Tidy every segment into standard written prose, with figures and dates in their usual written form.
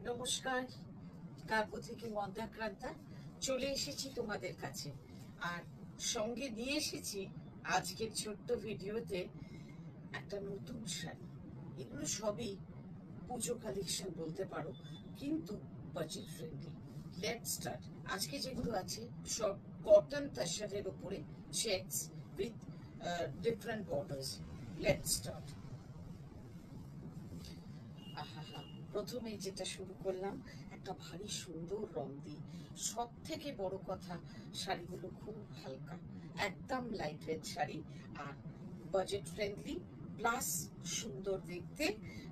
নমস্কার, কাকু থেকে মন্দাক্রান্তা চলে এসেছি তোমাদের কাছে। আর সঙ্গে নিয়ে এসেছি আজকের ছোট্ট ভিডিওতে একটা নতুন শাড়ি। এগুলো সবই পুজো কালেকশন বলতে পারো, কিন্তু বাজেট ফ্রেন্ডলি। Let's start. আজকে যেগুলো আছে সব কটন তাসারের উপরে checks with different borders. Let's start. আহা, প্রথমে যেটা শুরু করলাম একটা ভারী সুন্দর রং দিয়ে। সব থেকে বড় কথা, শাড়িগুলো খুব হালকা, একদম লাইট ওয়েট শাড়ি, আর বাজেট ফ্রেন্ডলি প্লাস সুন্দর দেখতে,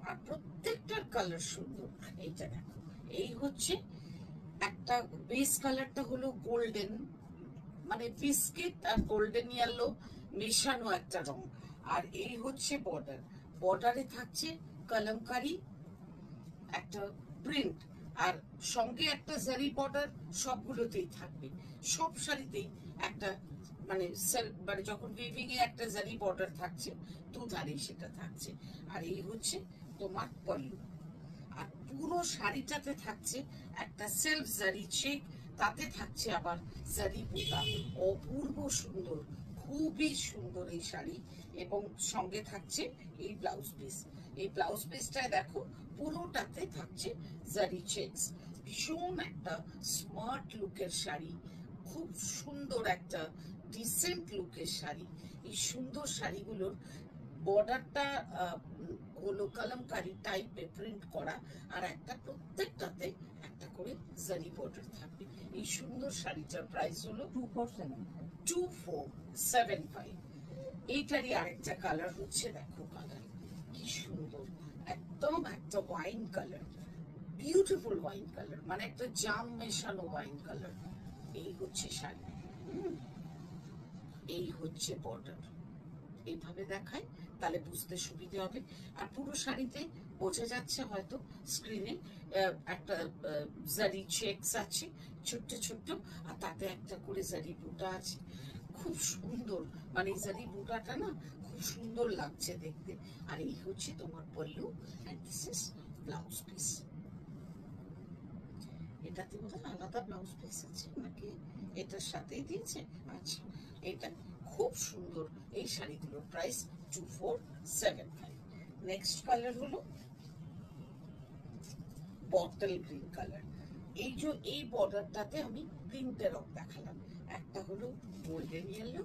আর প্রত্যেকটার কালার সুন্দর। এইটা দেখো, এই হচ্ছে একটা বেস কালারটা হলো গোল্ডেন, মানে বিস্কিট আর গোল্ডেন ইয়েলো মেশানো একটা রং। আর এই হচ্ছে বর্ডার, বর্ডারে থাকছে কলমকারি একটা প্রিন্ট, আর সঙ্গে একটা জারি বর্ডার সবগুলোতেই থাকবে। সব শাড়িতেই একটা মানে যখন উইভিং এ একটা জারি বর্ডার থাকছে, দুধারে সেটা থাকছে। আর এই হচ্ছে তোমার পল্লু, আর পুরো শাড়িটাতে থাকছে একটা সেলফ জারি চেক, তাতে থাকছে আবার জারি বুটা। অপূর্ব সুন্দর, খুবই সুন্দর এই শাড়ি। এবং সঙ্গে থাকছে এই ব্লাউজ পিস। এই ব্লাউজ পিসটায় দেখো পুরোটাতে থাকছে জারি চেকস। ভীষণ একটা স্মার্ট লুকের শাড়ি, খুব সুন্দর একটা ডিসেন্ট লুকের শাড়ি। এই সুন্দর শাড়িগুলোর বর্ডারটা হলো কলমকারি টাইপে প্রিন্ট করা, আর একটা প্রত্যেকটাতে একটা করে জারি বর্ডার থাকবে। এই সুন্দর শাড়িটার প্রাইস হলো 2475। এইটারই আরেকটা কালার হচ্ছে, দেখো কালার কি সুন্দর, একদম একটা wine colour, beautiful wine colour, মানে একটা জাম মেশানো ওয়াইন কালার। এই হচ্ছে শাড়ি, এই হচ্ছে বর্ডার। এইভাবে দেখায় তাহলে বুঝতে সুবিধা হবে। আর পুরো শাড়িতে বোঝা যাচ্ছে হয়তো স্ক্রিনে একটা জারি চেকস আছে ছোট্ট ছোট্ট, আর তাতে একটা করে জারি বুটা আছে। খুব সুন্দর, মানে জারি বুটাটা না খুব সুন্দর লাগছে দেখতে। আর এই হচ্ছে তোমার pallu, and this is blouse piece. এটাতে বোধহয় আলাদা ব্লাউজ পিস আছে নাকি এটার সাথেই দিয়েছে? আচ্ছা, এটা খুব সুন্দর। এই শাড়িগুলোর প্রাইস 2475। নেক্সট কালার হলো বটল গ্রিন কালার। এই বর্ডারটাতে আমি তিনটে রং দেখালাম। একটা হলো গোল্ডেন ইয়েলো,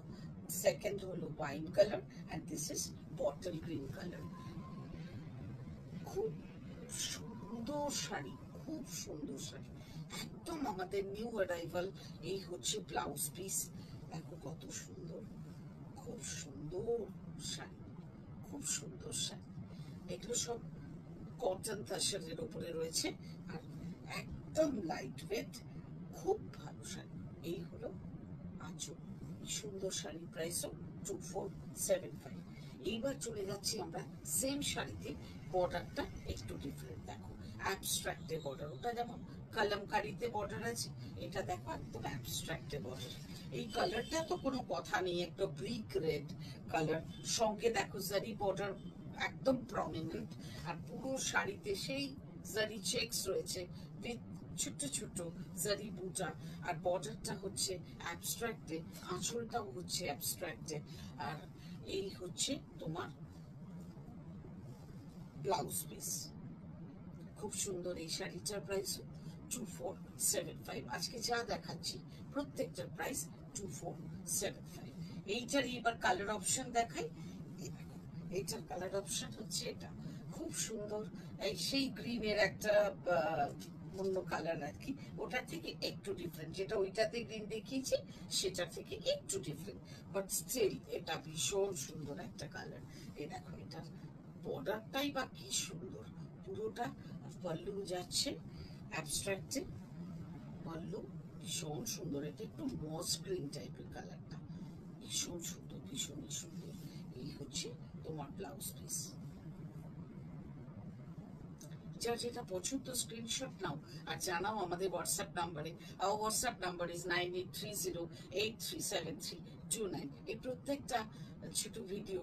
সেকেন্ড হলো wine colour, and this is bottle green colour. খুব সুন্দর শাড়ি, খুব সুন্দর শাড়ি, একদম আমাদের নিউ অ্যারাইভাল। এই হচ্ছে ব্লাউজ পিস, দেখো কত সুন্দর, খুব সুন্দর শাড়ি, খুব সুন্দর শাড়ি। এগুলো সব কটন তাসারের উপরে রয়েছে, আর একদম লাইট ওয়েট, খুব ভালো শাড়ি। এই হলো আঁচল। সুন্দর শাড়ির প্রাইসও 2475। এইবার চলে যাচ্ছি আমরা সেম শাড়িতে, বর্ডারটা একটু ডিফারেন্ট। দেখো অ্যাবস্ট্রাক্টে বর্ডার, ওটা যেমন কলমকারিতে বর্ডার আছে, এটা দেখো একদম অ্যাবস্ট্রাক্টে বর্ডার। এই কালারটা তো কোনো কথা নেই, একটা ব্রিক রেড কালার, সঙ্গে দেখো জারি বর্ডার একদম প্রমিনেন্ট, আর পুরো শাড়িতে সেই জারি চেকস রয়েছে উইথ ছোট্ট ছোট্ট জারি বুটা। আর বর্ডারটা হচ্ছে অ্যাবস্ট্রাক্টে, আঁচলটাও হচ্ছে অ্যাবস্ট্রাক্টে। আর এই হচ্ছে তোমার ব্লাউজ পিস। খুব সুন্দর এই শাড়িটার প্রাইস 2475। আজকে যা দেখাচ্ছি প্রত্যেকটার প্রাইস 2475। এইটারই এবার কালার অপশন দেখাই। এইটার কালার অপশন হচ্ছে এটা, খুব সুন্দর। এই সেই গ্রিনের একটা অন্য কালার আর কি, ওটা থেকে একটু ডিফারেন্ট, যেটা ওইটাতে গ্রিন দেখিয়েছি সেটা থেকে একটু ডিফারেন্ট, বাট স্টিল এটা ভীষণ সুন্দর একটা কালার। এই দেখো এটার বর্ডারটাই বা কি সুন্দর, পুরোটা পল্লু যাচ্ছে অ্যাবস্ট্রাক্টে, পল্লু ভীষণ সুন্দর। এটা একটু মস গ্রিন টাইপের কালারটা, ভীষণ সুন্দর, ভীষণই সুন্দর। এই হচ্ছে তোমার ব্লাউজ পিস। যার যেটা পছন্দ স্ক্রিনশট নাও আর জানাও আমাদের হোয়াটসঅ্যাপ নাম্বারে। Our WhatsApp number is 9830837329। এই প্রত্যেকটা ছোট ভিডিও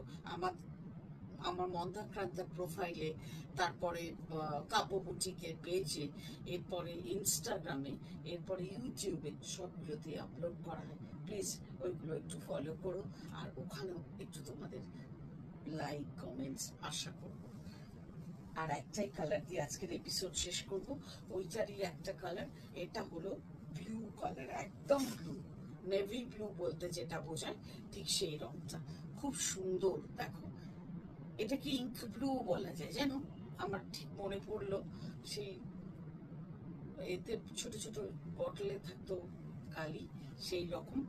আমার মন্দাক্রান্তার প্রোফাইলে, তারপরে কাব্য বুটিকের পেজে, এরপরে ইনস্টাগ্রামে, এরপরে ইউটিউবে সবগুলোতে আপলোড করা হয়। প্লিজ ওইগুলো একটু ফলো করো, আর ওখানেও একটু তোমাদের লাইক কমেন্টস আশা করবো। আর একটাই কালার দিয়ে আজকের এপিসোড শেষ করব, ওইটারই একটা কালার, এটা হলো ব্লু কালার, একদম ব্লু, নেভি ব্লু বলতে যেটা বোঝায় ঠিক সেই রংটা, খুব সুন্দর। দেখো, এটাকে ইঙ্ক ব্লু বলা যায়, জানো, আমার ঠিক মনে পড়লো সেই এতে ছোট ছোট বটলে থাকতো কালি, সেই রকম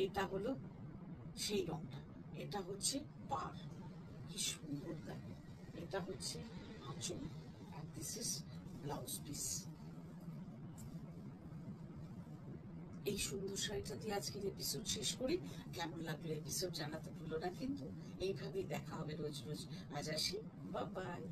এটা হলো সেই রংটা। এটা হচ্ছে পার, কি সুন্দর দেখো। এটা হচ্ছে আঁচল, আর দিস ইজ ব্লাউজ পিস। এই সুন্দর শাড়িটা দিয়ে আজকের এপিসোড শেষ করি। কেমন লাগলো এপিসোড জানাতে ভুলো না কিন্তু। এইভাবেই দেখা হবে রোজ রোজ। আজ আসি, বাই বাই।